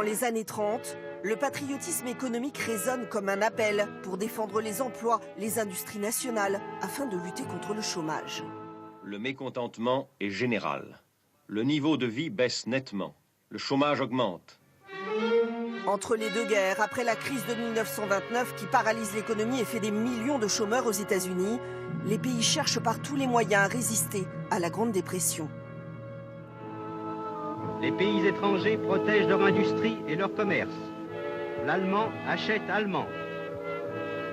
les années 30, le patriotisme économique résonne comme un appel pour défendre les emplois, les industries nationales, afin de lutter contre le chômage. Le mécontentement est général. Le niveau de vie baisse nettement. Le chômage augmente. Entre les deux guerres, après la crise de 1929 qui paralyse l'économie et fait des millions de chômeurs aux États-Unis, les pays cherchent par tous les moyens à résister à la Grande Dépression. Les pays étrangers protègent leur industrie et leur commerce. L'allemand achète allemand.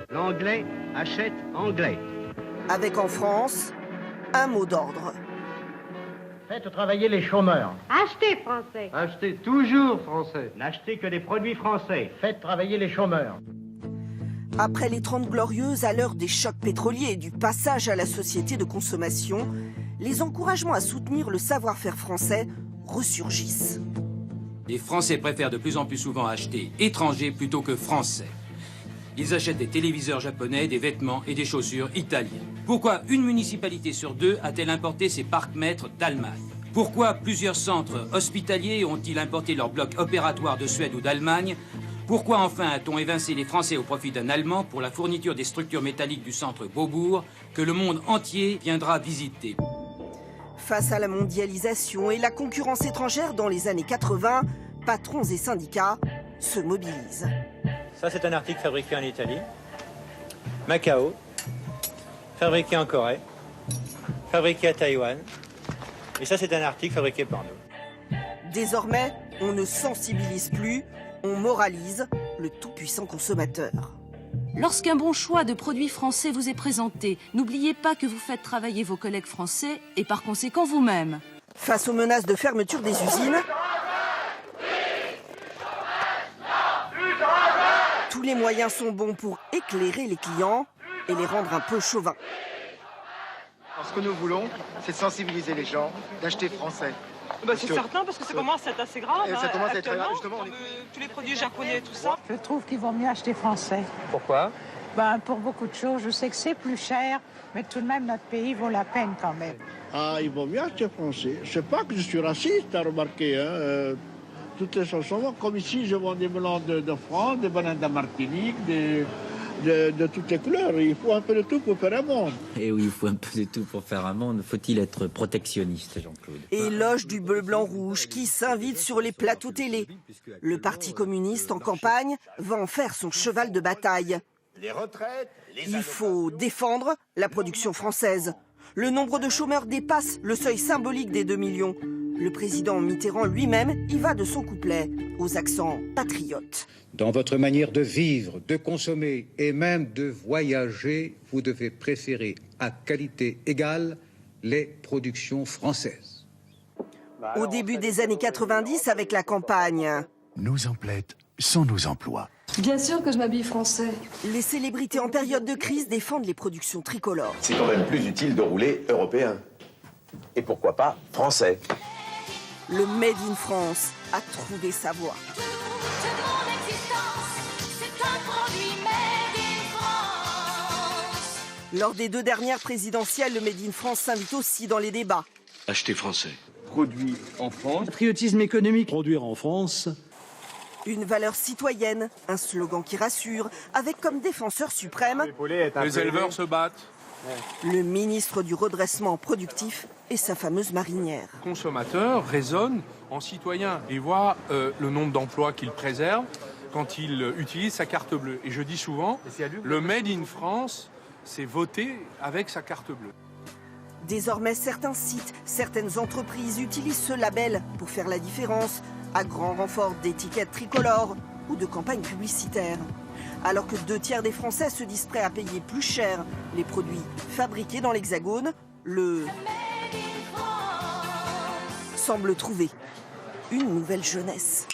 L'anglais achète anglais. Avec en France, un mot d'ordre. Faites travailler les chômeurs. Achetez français. Achetez toujours français. N'achetez que des produits français. Faites travailler les chômeurs. Après les 30 glorieuses, à l'heure des chocs pétroliers et du passage à la société de consommation, les encouragements à soutenir le savoir-faire français ressurgissent. Les Français préfèrent de plus en plus souvent acheter étrangers plutôt que français. Ils achètent des téléviseurs japonais, des vêtements et des chaussures italiens. Pourquoi une municipalité sur deux a-t-elle importé ses parcs-mètres d'Allemagne? Pourquoi plusieurs centres hospitaliers ont-ils importé leurs blocs opératoires de Suède ou d'Allemagne? Pourquoi enfin a-t-on évincé les Français au profit d'un Allemand pour la fourniture des structures métalliques du centre Beaubourg que le monde entier viendra visiter? Face à la mondialisation et la concurrence étrangère dans les années 80, patrons et syndicats se mobilisent. Ça, c'est un article fabriqué en Italie, Macao, fabriqué en Corée, fabriqué à Taïwan. Et ça, c'est un article fabriqué par nous. Désormais, on ne sensibilise plus, on moralise le tout-puissant consommateur. Lorsqu'un bon choix de produits français vous est présenté, n'oubliez pas que vous faites travailler vos collègues français et par conséquent vous-même. Face aux menaces de fermeture des usines, tous les moyens sont bons pour éclairer les clients et les rendre un peu chauvins. Alors, ce que nous voulons, c'est de sensibiliser les gens, d'acheter français. C'est certain, parce que ça commence à être assez grave. Ça commence à être très grave, justement. Tous les produits japonais et tout ça. Je trouve qu'il vaut mieux acheter français. Pourquoi? Pour beaucoup de choses, je sais que c'est plus cher, mais tout de même, notre pays vaut la peine quand même. Ah, il vaut mieux acheter français. C'est pas que je suis raciste, t'as remarqué, hein. Toutes les chansons, comme ici, je vends des melons de France, des bananes de Martinique, de toutes les couleurs. Il faut un peu de tout pour faire un monde. Et oui, il faut un peu de tout pour faire un monde. Faut-il être protectionniste, Jean-Claude? Éloge du bleu, blanc, rouge qui s'invite sur les plateaux télé. Le Parti communiste en campagne va en faire son cheval de bataille. Il faut défendre la production française. Le nombre de chômeurs dépasse le seuil symbolique des 2 millions. Le président Mitterrand lui-même y va de son couplet, aux accents patriotes. Dans votre manière de vivre, de consommer et même de voyager, vous devez préférer à qualité égale les productions françaises. Au début des années 90, avec la campagne Nos emplettes sont nos emplois. Bien sûr que je m'habille français. Les célébrités en période de crise défendent les productions tricolores. C'est quand même plus utile de rouler européen. Et pourquoi pas français. Le Made in France a trouvé sa voie. Lors des 2 dernières présidentielles, le Made in France s'invite aussi dans les débats. Acheter français. Produit en France. Patriotisme économique. Produire en France. Une valeur citoyenne, un slogan qui rassure, avec comme défenseur suprême les éleveurs se battent. Le ministre du redressement productif et sa fameuse marinière. Le consommateur raisonne en citoyen et voit le nombre d'emplois qu'il préserve quand il utilise sa carte bleue. Et je dis souvent, le Made in France, c'est voter avec sa carte bleue. Désormais, certains sites, certaines entreprises utilisent ce label pour faire la différence, à grand renfort d'étiquettes tricolores ou de campagnes publicitaires. Alors que 2 tiers des Français se disent prêts à payer plus cher les produits fabriqués dans l'Hexagone, le semble trouver une nouvelle jeunesse.